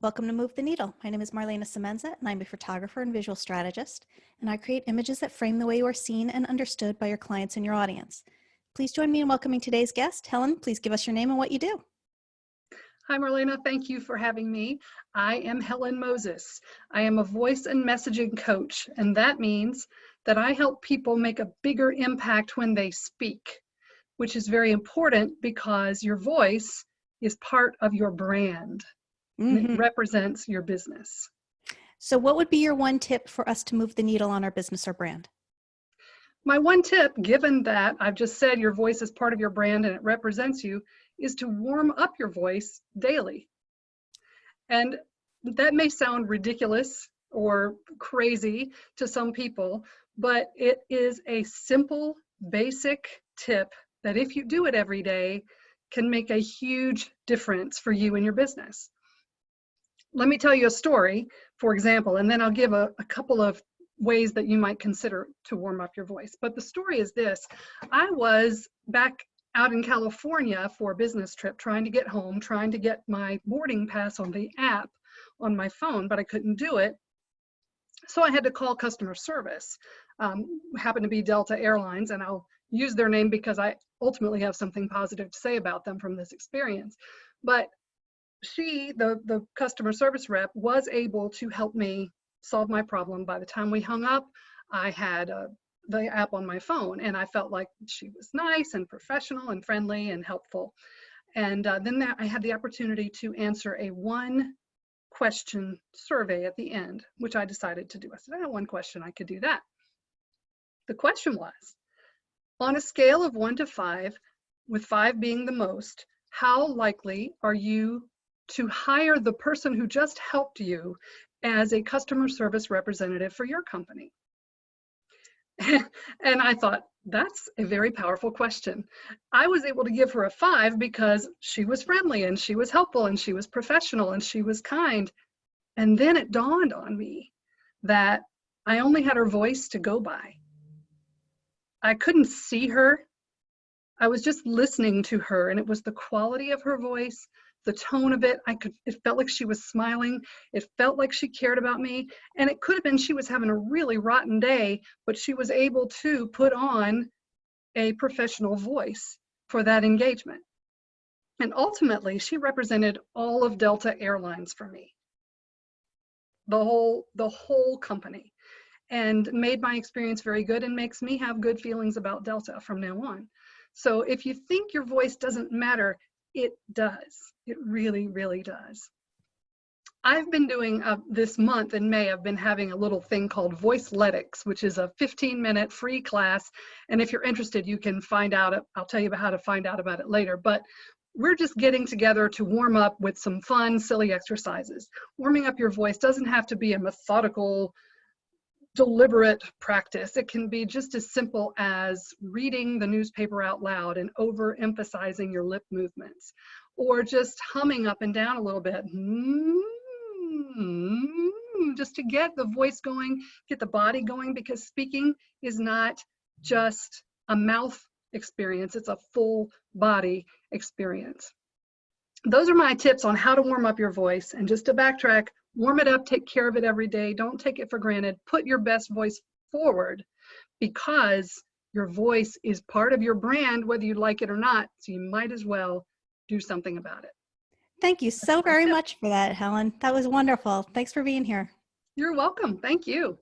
Welcome to Move the Needle. My name is Marlana Semenza, and I'm a photographer and visual strategist, and I create images that frame the way you are seen and understood by your clients and your audience. Please join me in welcoming today's guest. Helen, please give us your name and what you do. Hi, Marlana. Thank you for having me. I am Helen Moses. I am a voice and messaging coach, and that means that I help people make a bigger impact when they speak, which is very important because your voice is part of your brand and it represents your business. So what would be your one tip for us to move the needle on our business or brand? My one tip, given that I've just said your voice is part of your brand and it represents you, is to warm up your voice daily. And that may sound ridiculous or crazy to some people, but it is a simple, basic tip that if you do it every day, can make a huge difference for you and your business. Let me tell you a story, for example, and then I'll give a couple of ways that you might consider to warm up your voice. But the story is this. I was back out in California for a business trip, trying to get home, trying to get my boarding pass on the app on my phone, but I couldn't do it. So I had to call customer service. Happened to be Delta Airlines, and I'll use their name because I ultimately have something positive to say about them from this experience. But she, the customer service rep, was able to help me solve my problem. By the time we hung up, I had the app on my phone, and I felt like she was nice and professional and friendly and helpful. And then I had the opportunity to answer a one-question survey at the end, which I decided to do. I said, one question, I could do that. The question was, on a scale of 1 to 5, with 5 being the most, how likely are you to hire the person who just helped you as a customer service representative for your company? And I thought, that's a very powerful question. I was able to give her a 5 because she was friendly and she was helpful and she was professional and she was kind. And then it dawned on me that I only had her voice to go by. I couldn't see her. I was just listening to her, and it was the quality of her voice, the tone of it. It felt like she was smiling. It felt like she cared about me. And it could have been she was having a really rotten day, but she was able to put on a professional voice for that engagement. And ultimately, she represented all of Delta Airlines for me, the whole company, and made my experience very good and makes me have good feelings about Delta from now on. So if you think your voice doesn't matter, it does. It really, really does. I've been doing this month in May, I've been having a little thing called Voiceletics, which is a 15-minute free class. And if you're interested, you can find out, I'll tell you about how to find out about it later. But we're just getting together to warm up with some fun, silly exercises. Warming up your voice doesn't have to be a methodical, deliberate practice. It can be just as simple as reading the newspaper out loud and overemphasizing your lip movements, or just humming up and down a little bit, just to get the voice going, get the body going, because speaking is not just a mouth experience, it's a full body experience. Those are my tips on how to warm up your voice. And just to backtrack, warm it up, take care of it every day. Don't take it for granted. Put your best voice forward, because your voice is part of your brand, whether you like it or not. So you might as well do something about it. Thank you so very much for that, Helen. That was wonderful. Thanks for being here. You're welcome. Thank you.